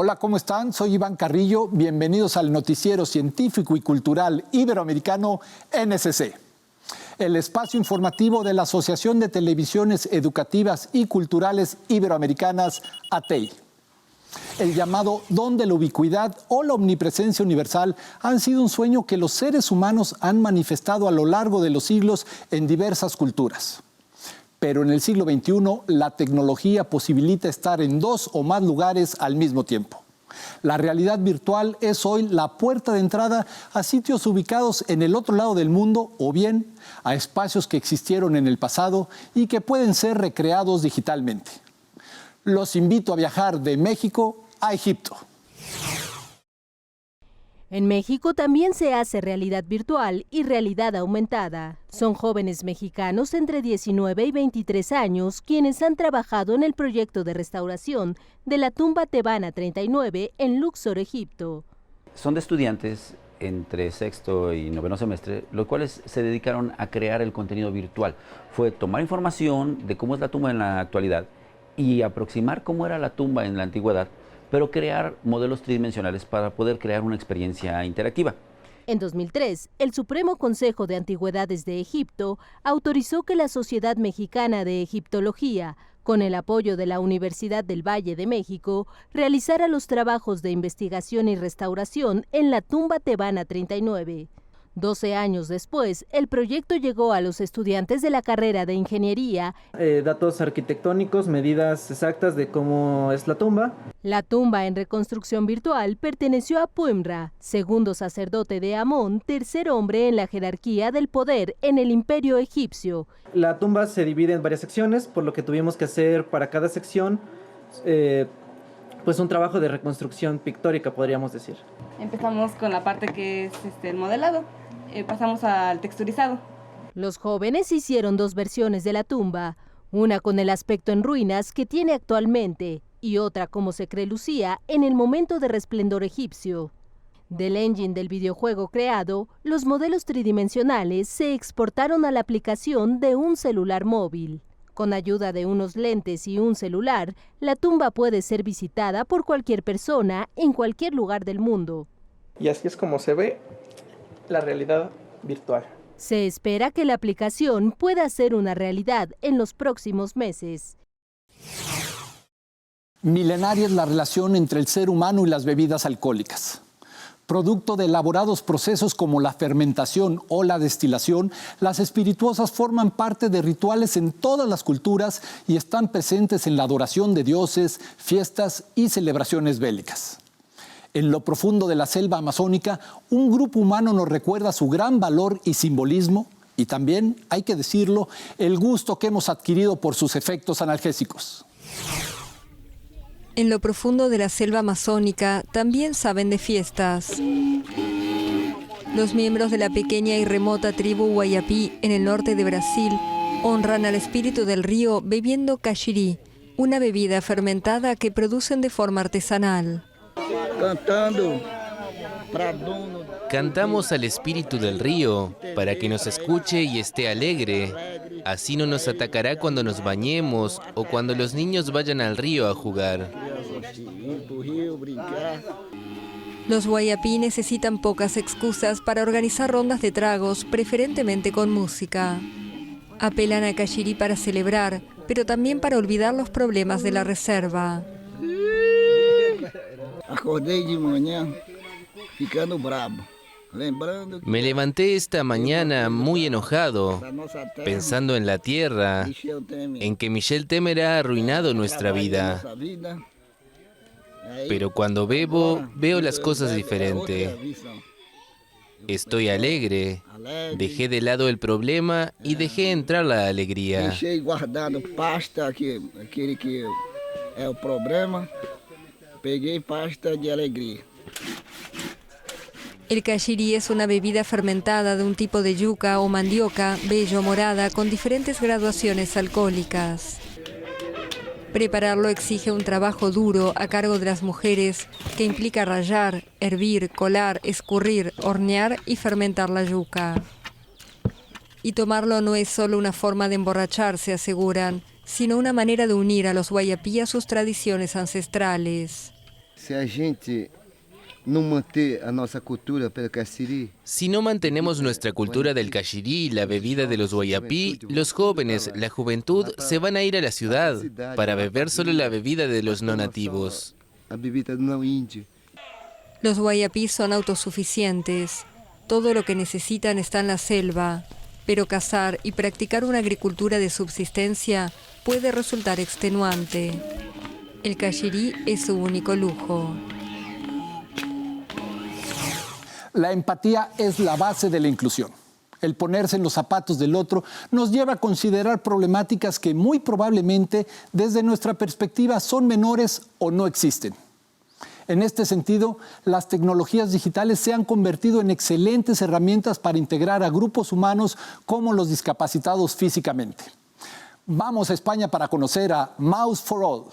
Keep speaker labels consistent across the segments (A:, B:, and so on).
A: Hola, ¿cómo están? Soy Iván Carrillo. Bienvenidos al noticiero científico y cultural iberoamericano NSC, el espacio informativo de la Asociación de Televisiones Educativas y Culturales Iberoamericanas, ATEI. El llamado don de la ubicuidad o la omnipresencia universal han sido un sueño que los seres humanos han manifestado a lo largo de los siglos en diversas culturas. Pero en el siglo XXI, la tecnología posibilita estar en dos o más lugares al mismo tiempo. La realidad virtual es hoy la puerta de entrada a sitios ubicados en el otro lado del mundo o bien a espacios que existieron en el pasado y que pueden ser recreados digitalmente. Los invito a viajar de México a Egipto.
B: En México también se hace realidad virtual y realidad aumentada. Son jóvenes mexicanos entre 19 y 23 años quienes han trabajado en el proyecto de restauración de la tumba tebana 39 en Luxor, Egipto.
C: Son de estudiantes entre sexto y noveno semestre, los cuales se dedicaron a crear el contenido virtual. Fue tomar información de cómo es la tumba en la actualidad y aproximar cómo era la tumba en la antigüedad, pero crear modelos tridimensionales para poder crear una experiencia interactiva.
B: En 2003, el Supremo Consejo de Antigüedades de Egipto autorizó que la Sociedad Mexicana de Egiptología, con el apoyo de la Universidad del Valle de México, realizara los trabajos de investigación y restauración en la tumba tebana 39. 12 años después, el proyecto llegó a los estudiantes de la carrera de ingeniería.
D: Datos arquitectónicos, medidas exactas de cómo es la tumba.
B: La tumba en reconstrucción virtual perteneció a Puemra, segundo sacerdote de Amón, tercer hombre en la jerarquía del poder en el imperio egipcio.
D: La tumba se divide en varias secciones, por lo que tuvimos que hacer para cada sección pues un trabajo de reconstrucción pictórica, podríamos decir.
E: Empezamos con la parte que es el modelado. Pasamos al texturizado.
B: Los jóvenes hicieron dos versiones de la tumba, una con el aspecto en ruinas que tiene actualmente y otra como se cree lucía en el momento de resplendor egipcio. Del engine del videojuego creado, los modelos tridimensionales se exportaron a la aplicación de un celular móvil. Con ayuda de unos lentes y un celular, la tumba puede ser visitada por cualquier persona en cualquier lugar del mundo.
D: Y así es como se ve la realidad virtual.
B: Se espera que la aplicación pueda ser una realidad en los próximos meses.
A: Milenaria es la relación entre el ser humano y las bebidas alcohólicas. Producto de elaborados procesos como la fermentación o la destilación, las espirituosas forman parte de rituales en todas las culturas y están presentes en la adoración de dioses, fiestas y celebraciones bélicas. En lo profundo de la selva amazónica, un grupo humano nos recuerda su gran valor y simbolismo y también, hay que decirlo, el gusto que hemos adquirido por sus efectos analgésicos.
F: En lo profundo de la selva amazónica también saben de fiestas. Los miembros de la pequeña y remota tribu Guayapí en el norte de Brasil honran al espíritu del río bebiendo caxiri, una bebida fermentada que producen de forma artesanal.
G: Cantamos al espíritu del río para que nos escuche y esté alegre. Así no nos atacará cuando nos bañemos o cuando los niños vayan al río a jugar.
F: Los guayapí necesitan pocas excusas para organizar rondas de tragos, preferentemente con música. Apelan a caxiri para celebrar, pero también para olvidar los problemas de la reserva.
G: Me levanté esta mañana muy enojado, pensando en la tierra, en que Michel Temer ha arruinado nuestra vida. Pero cuando bebo, veo las cosas diferente. Estoy alegre, dejé de lado el problema y dejé entrar la alegría.
H: Peguei pasta de alegría.
F: El caxiri es una bebida fermentada de un tipo de yuca o mandioca, bella o morada, con diferentes graduaciones alcohólicas. Prepararlo exige un trabajo duro a cargo de las mujeres, que implica rallar, hervir, colar, escurrir, hornear y fermentar la yuca. Y tomarlo no es solo una forma de emborracharse, aseguran, sino una manera de unir a los guayapí a sus tradiciones ancestrales.
H: Se a gente não manter a nossa cultura pelo cacirí,
G: Si no mantenemos nuestra cultura del cachirí, la bebida de los guayapí, los jóvenes, la juventud, se van a ir a la ciudad para beber solo la bebida de los no nativos.
H: a bebida do não índio.
F: Los guayapí son autosuficientes. Todo lo que necesitan está en la selva, pero cazar y practicar una agricultura de subsistencia puede resultar extenuante. El cachirí es su único lujo.
A: La empatía es la base de la inclusión. El ponerse en los zapatos del otro nos lleva a considerar problemáticas que muy probablemente desde nuestra perspectiva son menores o no existen. En este sentido, las tecnologías digitales se han convertido en excelentes herramientas para integrar a grupos humanos como los discapacitados físicamente. Vamos a España para conocer a Mouse for All.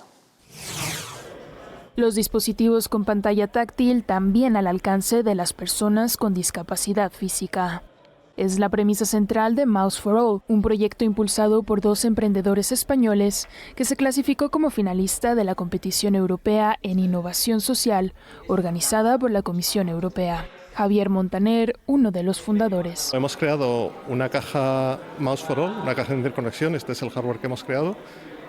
I: Los dispositivos con pantalla táctil también al alcance de las personas con discapacidad física. Es la premisa central de Mouse for All, un proyecto impulsado por 2 emprendedores españoles que se clasificó como finalista de la competición europea en innovación social, organizada por la Comisión Europea. Javier Montaner, uno de los fundadores.
J: Hemos creado una caja Mouse for All, una caja de interconexión. Este es el hardware que hemos creado,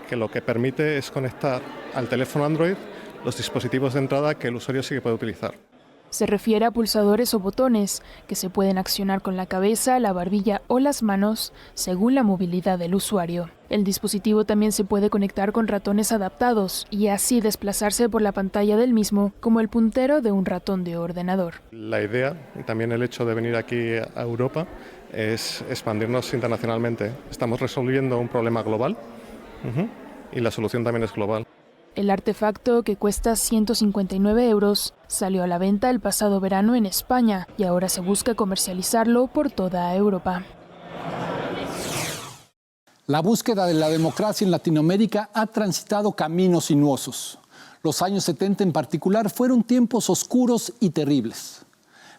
J: que lo que permite es conectar al teléfono Android los dispositivos de entrada que el usuario sí que puede utilizar.
I: Se refiere a pulsadores o botones que se pueden accionar con la cabeza, la barbilla o las manos según la movilidad del usuario. El dispositivo también se puede conectar con ratones adaptados y así desplazarse por la pantalla del mismo como el puntero de un ratón de ordenador.
J: La idea, y también el hecho de venir aquí a Europa, es expandirnos internacionalmente. Estamos resolviendo un problema global y la solución también es global.
I: El artefacto, que cuesta 159 €, salió a la venta el pasado verano en España y ahora se busca comercializarlo por toda Europa.
A: La búsqueda de la democracia en Latinoamérica ha transitado caminos sinuosos. Los años 70 en particular fueron tiempos oscuros y terribles.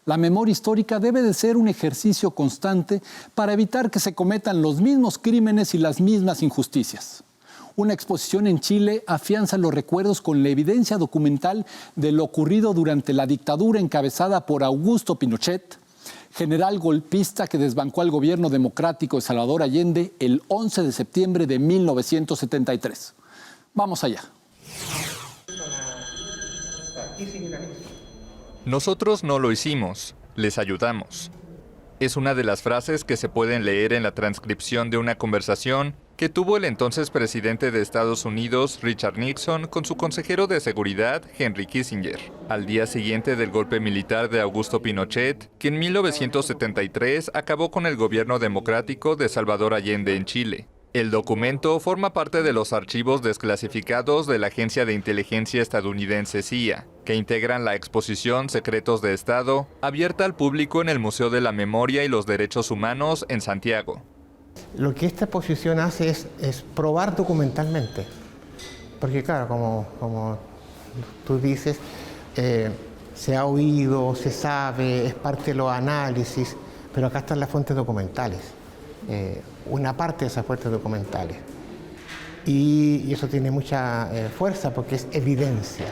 A: La memoria histórica debe de ser un ejercicio constante para evitar que se cometan los mismos crímenes y las mismas injusticias. Una exposición en Chile afianza los recuerdos con la evidencia documental de lo ocurrido durante la dictadura encabezada por Augusto Pinochet, general golpista que desbancó al gobierno democrático de Salvador Allende el 11 de septiembre de 1973. Vamos allá.
K: Nosotros no lo hicimos, les ayudamos. Es una de las frases que se pueden leer en la transcripción de una conversación que tuvo el entonces presidente de Estados Unidos, Richard Nixon, con su consejero de seguridad, Henry Kissinger, al día siguiente del golpe militar de Augusto Pinochet, que en 1973 acabó con el gobierno democrático de Salvador Allende en Chile. El documento forma parte de los archivos desclasificados de la Agencia de Inteligencia estadounidense CIA, que integran la exposición Secretos de Estado, abierta al público en el Museo de la Memoria y los Derechos Humanos en Santiago.
L: Lo que esta exposición hace es probar documentalmente, porque claro, como tú dices, se ha oído, se sabe, es parte de los análisis, pero acá están las fuentes documentales, una parte de esas fuentes documentales. Y eso tiene mucha fuerza porque es evidencia.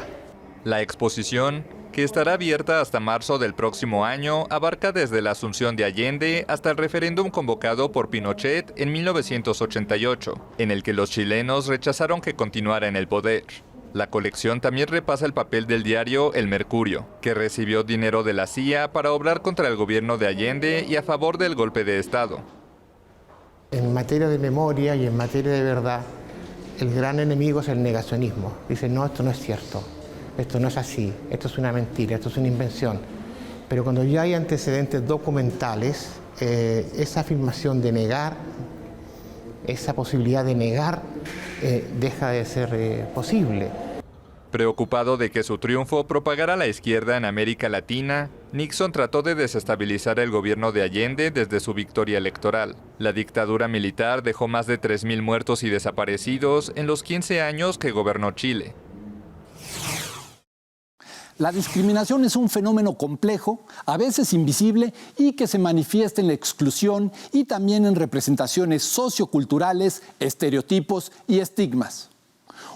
K: La exposición, que estará abierta hasta marzo del próximo año, abarca desde la asunción de Allende hasta el referéndum convocado por Pinochet en 1988, en el que los chilenos rechazaron que continuara en el poder. La colección también repasa el papel del diario El Mercurio, que recibió dinero de la CIA para obrar contra el gobierno de Allende y a favor del golpe de Estado.
L: En materia de memoria y en materia de verdad, el gran enemigo es el negacionismo. Dice, no, esto no es cierto. Esto no es así, esto es una mentira, esto es una invención. Pero cuando ya hay antecedentes documentales, esa afirmación de negar, esa posibilidad de negar, deja de ser posible.
K: Preocupado de que su triunfo propagara la izquierda en América Latina, Nixon trató de desestabilizar el gobierno de Allende desde su victoria electoral. La dictadura militar dejó más de 3.000 muertos y desaparecidos en los 15 años que gobernó Chile.
A: La discriminación es un fenómeno complejo, a veces invisible y que se manifiesta en la exclusión y también en representaciones socioculturales, estereotipos y estigmas.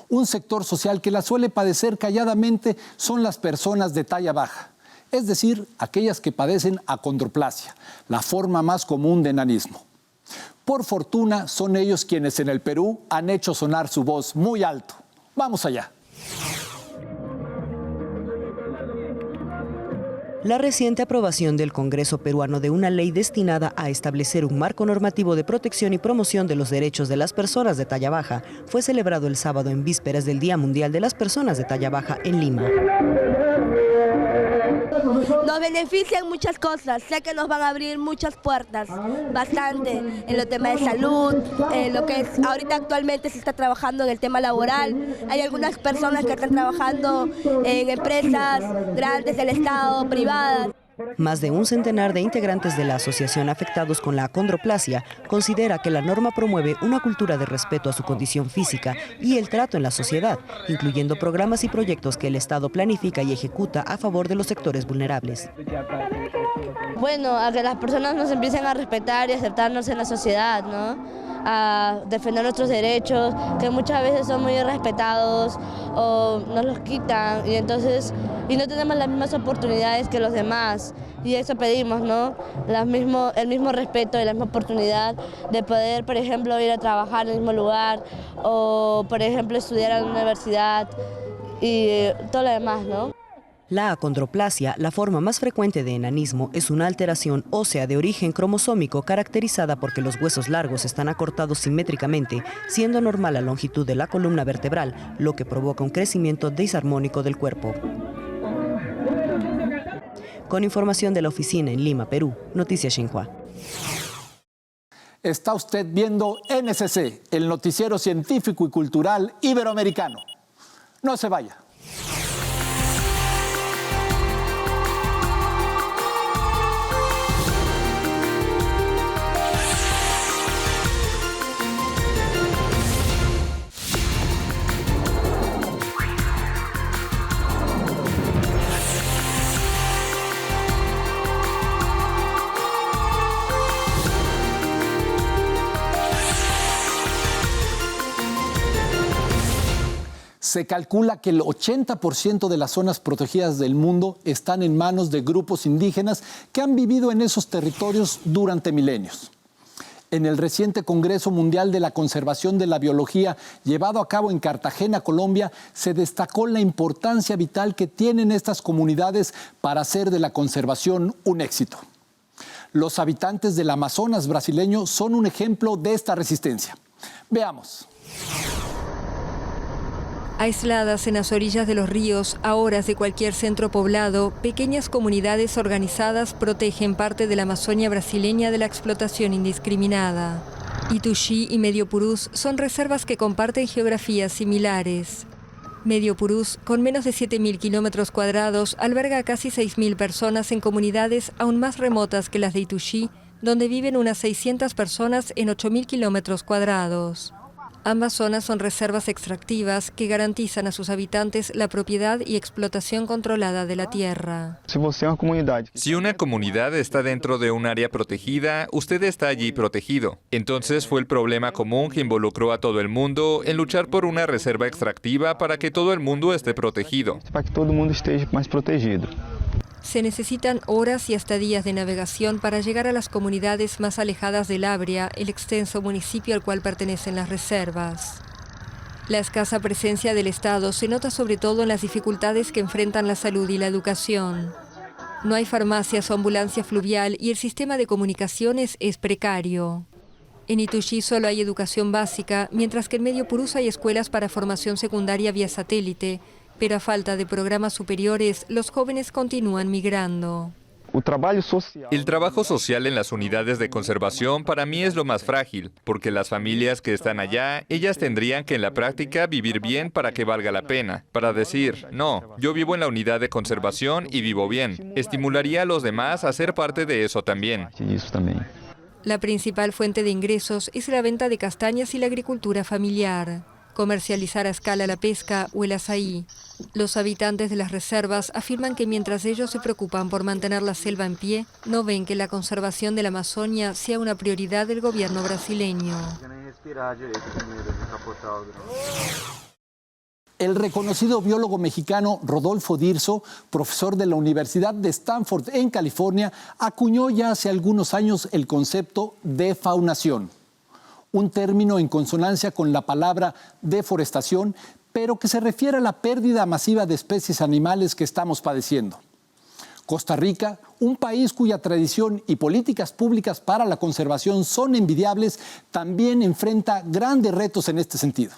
A: Un sector social que la suele padecer calladamente son las personas de talla baja, es decir, aquellas que padecen acondroplasia, la forma más común de enanismo. Por fortuna, son ellos quienes en el Perú han hecho sonar su voz muy alto. Vamos allá.
M: La reciente aprobación del Congreso peruano de una ley destinada a establecer un marco normativo de protección y promoción de los derechos de las personas de talla baja fue celebrado el sábado en vísperas del Día Mundial de las Personas de Talla Baja en Lima.
N: Nos benefician muchas cosas, sé que nos van a abrir muchas puertas, bastante, en los temas de salud, en lo que es, ahorita actualmente se está trabajando en el tema laboral. Hay algunas personas que están trabajando en empresas grandes del Estado, privadas.
M: Más de un centenar de integrantes de la Asociación Afectados con la Acondroplasia considera que la norma promueve una cultura de respeto a su condición física y el trato en la sociedad, incluyendo programas y proyectos que el Estado planifica y ejecuta a favor de los sectores vulnerables.
N: Bueno, a que las personas nos empiecen a respetar y aceptarnos en la sociedad, ¿no? A defender nuestros derechos, que muchas veces son muy irrespetados o nos los quitan y no tenemos las mismas oportunidades que los demás. Y eso pedimos, ¿no? El mismo respeto y la misma oportunidad de poder, por ejemplo, ir a trabajar en el mismo lugar o, por ejemplo, estudiar en la universidad y todo lo demás, ¿no?
M: La acondroplasia, la forma más frecuente de enanismo, es una alteración ósea de origen cromosómico caracterizada porque los huesos largos están acortados simétricamente, siendo normal la longitud de la columna vertebral, lo que provoca un crecimiento disarmónico del cuerpo. Con información de la oficina en Lima, Perú, Noticias Xinhua.
A: Está usted viendo NSC, el noticiero científico y cultural iberoamericano. No se vaya. Se calcula que el 80% de las zonas protegidas del mundo están en manos de grupos indígenas que han vivido en esos territorios durante milenios. En el reciente Congreso Mundial de la Conservación de la Biología, llevado a cabo en Cartagena, Colombia, se destacó la importancia vital que tienen estas comunidades para hacer de la conservación un éxito. Los habitantes del Amazonas brasileño son un ejemplo de esta resistencia. Veamos.
F: Aisladas en las orillas de los ríos, a horas de cualquier centro poblado, pequeñas comunidades organizadas protegen parte de la Amazonia brasileña de la explotación indiscriminada. Ituxi y Medio Purús son reservas que comparten geografías similares. Medio Purús, con menos de 7.000 kilómetros cuadrados, alberga a casi 6.000 personas en comunidades aún más remotas que las de Ituxi, donde viven unas 600 personas en 8.000 kilómetros cuadrados. Ambas zonas son reservas extractivas que garantizan a sus habitantes la propiedad y explotación controlada de la tierra.
K: Si una comunidad está dentro de un área protegida, usted está allí protegido. Entonces fue el problema común que involucró a todo el mundo en luchar por una reserva extractiva para que todo el mundo esté protegido.
F: Se necesitan horas y hasta días de navegación para llegar a las comunidades más alejadas del Abria, el extenso municipio al cual pertenecen las reservas. La escasa presencia del Estado se nota sobre todo en las dificultades que enfrentan la salud y la educación. No hay farmacias o ambulancia fluvial y el sistema de comunicaciones es precario. En Ituxi solo hay educación básica, mientras que en Medio Purús hay escuelas para formación secundaria vía satélite, pero a falta de programas superiores, los jóvenes continúan migrando.
K: El trabajo social en las unidades de conservación para mí es lo más frágil, porque las familias que están allá, ellas tendrían que en la práctica vivir bien para que valga la pena. Para decir, no, yo vivo en la unidad de conservación y vivo bien. Estimularía a los demás a ser parte de eso también.
F: La principal fuente de ingresos es la venta de castañas y la agricultura familiar. Comercializar a escala la pesca o el azaí. Los habitantes de las reservas afirman que mientras ellos se preocupan por mantener la selva en pie, no ven que la conservación de la Amazonia sea una prioridad del gobierno brasileño.
A: El reconocido biólogo mexicano Rodolfo Dirso, profesor de la Universidad de Stanford en California, acuñó ya hace algunos años el concepto de faunación, un término en consonancia con la palabra deforestación, pero que se refiere a la pérdida masiva de especies animales que estamos padeciendo. Costa Rica, un país cuya tradición y políticas públicas para la conservación son envidiables, también enfrenta grandes retos en este sentido.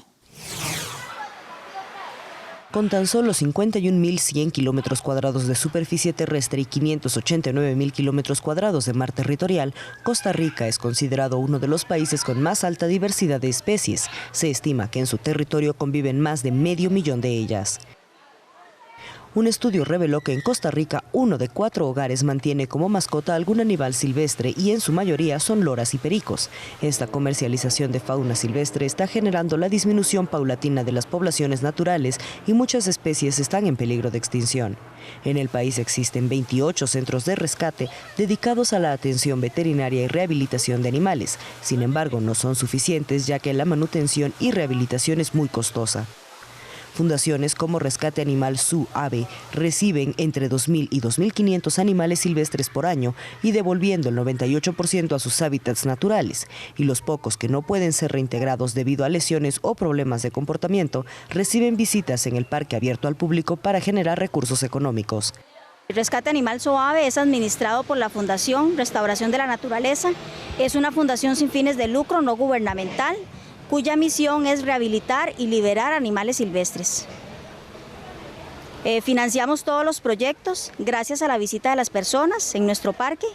M: Con tan solo 51.100 kilómetros cuadrados de superficie terrestre y 589.000 kilómetros cuadrados de mar territorial, Costa Rica es considerado uno de los países con más alta diversidad de especies. Se estima que en su territorio conviven más de 500.000 de ellas. Un estudio reveló que en Costa Rica 1 de 4 hogares mantiene como mascota algún animal silvestre y en su mayoría son loras y pericos. Esta comercialización de fauna silvestre está generando la disminución paulatina de las poblaciones naturales y muchas especies están en peligro de extinción. En el país existen 28 centros de rescate dedicados a la atención veterinaria y rehabilitación de animales. Sin embargo, no son suficientes ya que la manutención y rehabilitación es muy costosa. Fundaciones como Rescate Animal Su-Ave reciben entre 2.000 y 2.500 animales silvestres por año y devolviendo el 98% a sus hábitats naturales. Y los pocos que no pueden ser reintegrados debido a lesiones o problemas de comportamiento reciben visitas en el parque abierto al público para generar recursos económicos.
O: El Rescate Animal Su-Ave es administrado por la Fundación Restauración de la Naturaleza. Es una fundación sin fines de lucro, no gubernamental, cuya misión es rehabilitar y liberar animales silvestres. Financiamos todos los proyectos gracias a la visita de las personas en nuestro parque.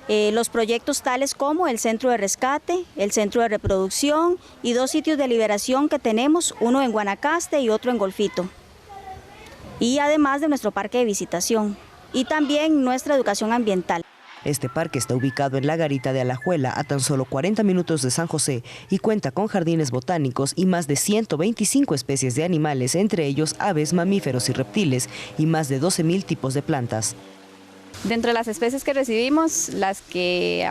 O: Los proyectos tales como el centro de rescate, el centro de reproducción y 2 sitios de liberación que tenemos, uno en Guanacaste y otro en Golfito. Y además de nuestro parque de visitación y también nuestra educación ambiental.
M: Este parque está ubicado en la garita de Alajuela, a tan solo 40 minutos de San José, y cuenta con jardines botánicos y más de 125 especies de animales, entre ellos aves, mamíferos y reptiles, y más de 12.000 tipos de plantas.
P: Dentro de las especies que recibimos, las que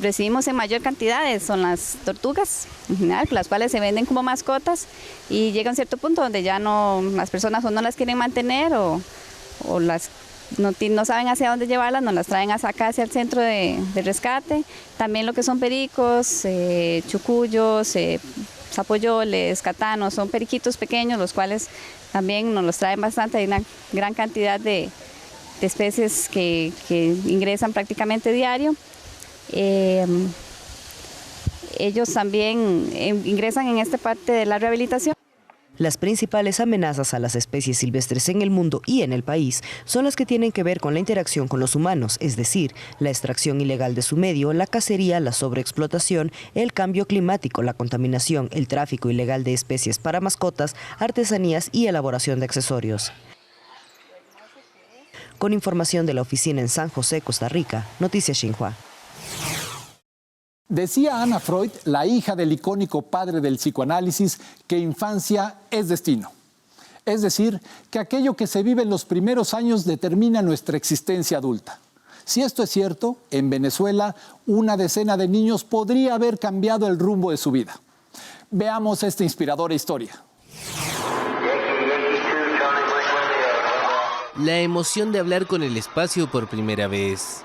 P: recibimos en mayor cantidad son las tortugas, en general, las cuales se venden como mascotas y llega a un cierto punto donde ya no, las personas o no las quieren mantener o las no saben hacia dónde llevarlas, nos las traen acá hacia el centro de rescate. También lo que son pericos, chucuyos, zapoyoles, catanos, son periquitos pequeños, los cuales también nos los traen bastante. Hay una gran cantidad de especies que ingresan prácticamente diario. Ellos también ingresan en esta parte de la rehabilitación.
M: Las principales amenazas a las especies silvestres en el mundo y en el país son las que tienen que ver con la interacción con los humanos, es decir, la extracción ilegal de su medio, la cacería, la sobreexplotación, el cambio climático, la contaminación, el tráfico ilegal de especies para mascotas, artesanías y elaboración de accesorios. Con información de la oficina en San José, Costa Rica, Noticias Xinhua.
A: Decía Ana Freud, la hija del icónico padre del psicoanálisis, que infancia es destino. Es decir, que aquello que se vive en los primeros años determina nuestra existencia adulta. Si esto es cierto, en Venezuela, una decena de niños podría haber cambiado el rumbo de su vida. Veamos esta inspiradora historia.
G: La emoción de hablar con el espacio por primera vez.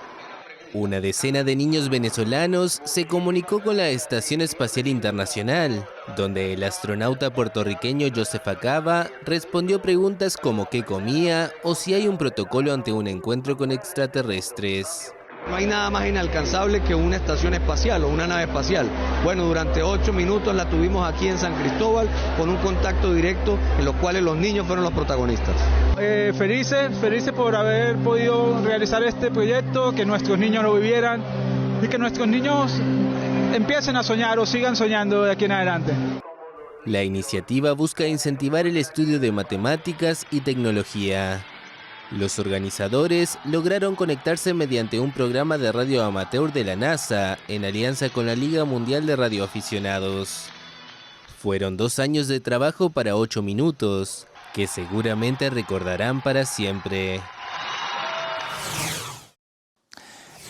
G: Una decena de niños venezolanos se comunicó con la Estación Espacial Internacional, donde el astronauta puertorriqueño Joseph Acaba respondió preguntas como qué comía o si hay un protocolo ante un encuentro con extraterrestres.
Q: No hay nada más inalcanzable que una estación espacial o una nave espacial. Bueno, durante 8 minutos la tuvimos aquí en San Cristóbal con un contacto directo en los cuales los niños fueron los protagonistas.
R: Felices por haber podido realizar este proyecto, que nuestros niños lo vivieran y que nuestros niños empiecen a soñar o sigan soñando de aquí en adelante.
G: La iniciativa busca incentivar el estudio de matemáticas y tecnología. Los organizadores lograron conectarse mediante un programa de radio amateur de la NASA, en alianza con la Liga Mundial de Radioaficionados. Fueron 2 años de trabajo para 8 minutos, que seguramente recordarán para siempre.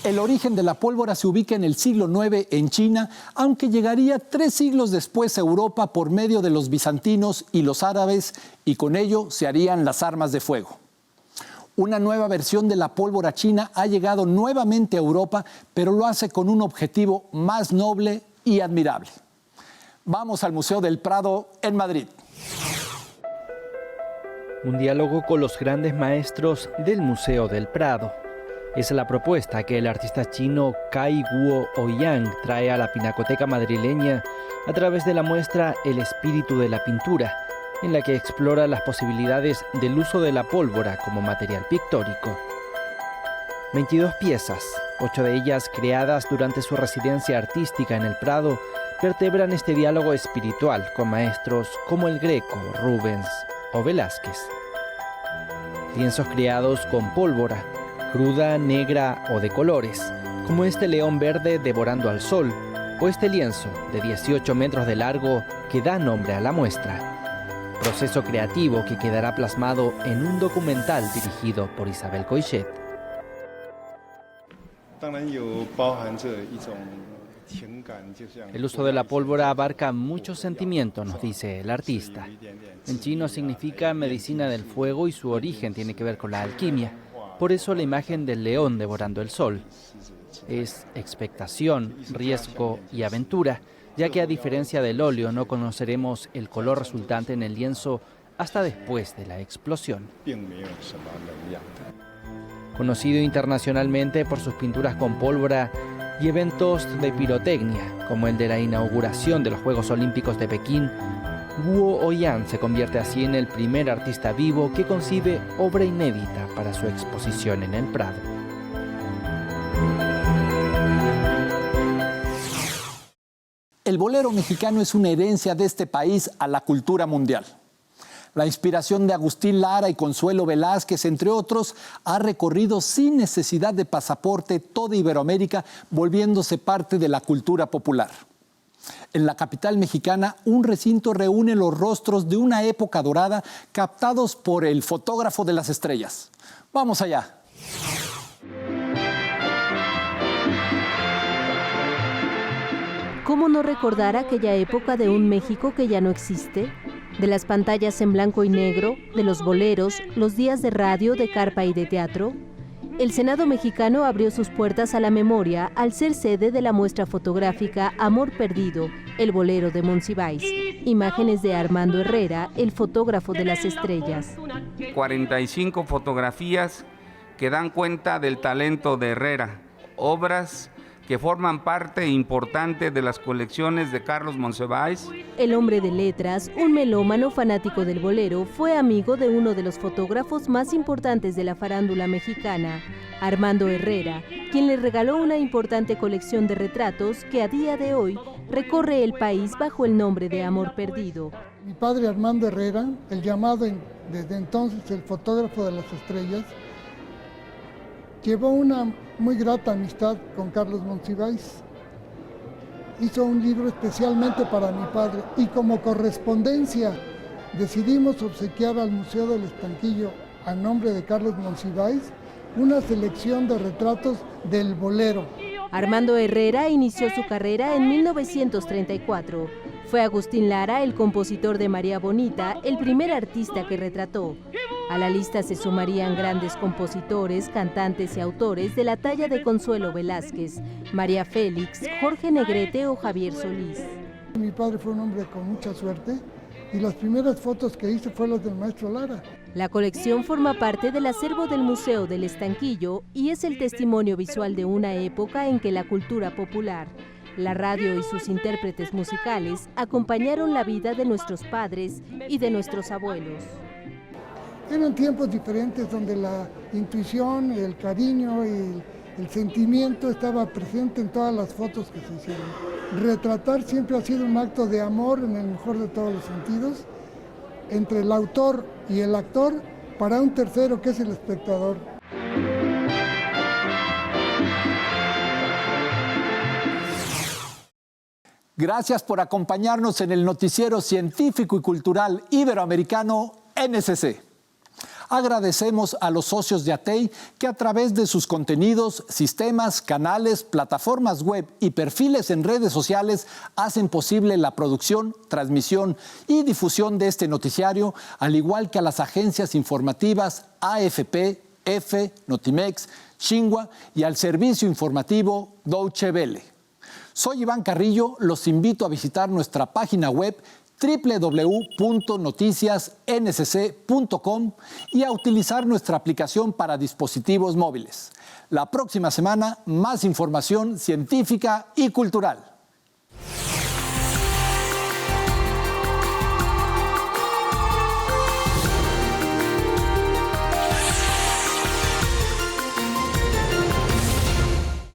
A: El origen de la pólvora se ubica en el siglo IX en China, aunque llegaría 3 siglos después a Europa por medio de los bizantinos y los árabes, y con ello se harían las armas de fuego. Una nueva versión de la pólvora china ha llegado nuevamente a Europa, pero lo hace con un objetivo más noble y admirable. Vamos al Museo del Prado en Madrid.
S: Un diálogo con los grandes maestros del Museo del Prado. Es la propuesta que el artista chino Cai Guo Ouyang trae a la Pinacoteca madrileña a través de la muestra El espíritu de la pintura, en la que explora las posibilidades del uso de la pólvora como material pictórico. 22 piezas, 8 de ellas creadas durante su residencia artística en el Prado, vertebran este diálogo espiritual con maestros como el Greco, Rubens o Velázquez. Lienzos creados con pólvora, cruda, negra o de colores, como este león verde devorando al sol, o este lienzo de 18 metros de largo que da nombre a la muestra. Proceso creativo que quedará plasmado en un documental dirigido por Isabel Coixet. El uso de la pólvora abarca muchos sentimientos, nos dice el artista. En chino significa medicina del fuego y su origen tiene que ver con la alquimia. Por eso la imagen del león devorando el sol. Es expectación, riesgo y aventura, ya que a diferencia del óleo no conoceremos el color resultante en el lienzo hasta después de la explosión. Conocido internacionalmente por sus pinturas con pólvora y eventos de pirotecnia, como el de la inauguración de los Juegos Olímpicos de Pekín, Guo Ouyang se convierte así en el primer artista vivo que concibe obra inédita para su exposición en el Prado.
A: El bolero mexicano es una herencia de este país a la cultura mundial. La inspiración de Agustín Lara y Consuelo Velázquez, entre otros, ha recorrido sin necesidad de pasaporte toda Iberoamérica, volviéndose parte de la cultura popular. En la capital mexicana, un recinto reúne los rostros de una época dorada captados por el fotógrafo de las estrellas. Vamos allá.
B: ¿Cómo no recordar aquella época de un México que ya no existe? De las pantallas en blanco y negro, de los boleros, los días de radio, de carpa y de teatro. El Senado mexicano abrió sus puertas a la memoria al ser sede de la muestra fotográfica Amor Perdido, el bolero de Monsiváis. Imágenes de Armando Herrera, el fotógrafo de las estrellas.
T: 45 fotografías que dan cuenta del talento de Herrera, obras que forman parte importante de las colecciones de Carlos Monsiváis.
B: El hombre de letras, un melómano fanático del bolero, fue amigo de uno de los fotógrafos más importantes de la farándula mexicana, Armando Herrera, quien le regaló una importante colección de retratos que a día de hoy recorre el país bajo el nombre de Amor Perdido.
U: Mi padre Armando Herrera, el llamado desde entonces el fotógrafo de las estrellas, llevó una muy grata amistad con Carlos Monsiváis. Hizo un libro especialmente para mi padre y como correspondencia decidimos obsequiar al Museo del Estanquillo, a nombre de Carlos Monsiváis, una selección de retratos del bolero.
B: Armando Herrera inició su carrera en 1934. Fue Agustín Lara, el compositor de María Bonita, el primer artista que retrató. A la lista se sumarían grandes compositores, cantantes y autores de la talla de Consuelo Velázquez, María Félix, Jorge Negrete o Javier Solís.
U: Mi padre fue un hombre con mucha suerte y las primeras fotos que hice fueron las del maestro Lara.
B: La colección forma parte del acervo del Museo del Estanquillo y es el testimonio visual de una época en que la cultura popular, la radio y sus intérpretes musicales acompañaron la vida de nuestros padres y de nuestros abuelos.
U: Eran tiempos diferentes donde la intuición, el cariño y el sentimiento estaba presente en todas las fotos que se hicieron. Retratar siempre ha sido un acto de amor en el mejor de todos los sentidos, entre el autor y el actor, para un tercero que es el espectador.
A: Gracias por acompañarnos en el noticiero científico y cultural iberoamericano NSC. Agradecemos a los socios de ATEI que a través de sus contenidos, sistemas, canales, plataformas web y perfiles en redes sociales hacen posible la producción, transmisión y difusión de este noticiario, al igual que a las agencias informativas AFP, EFE, Notimex, Xinhua y al servicio informativo Deutsche Welle. Soy Iván Carrillo, los invito a visitar nuestra página web www.noticiasnsc.com y a utilizar nuestra aplicación para dispositivos móviles. La próxima semana, más información científica y cultural.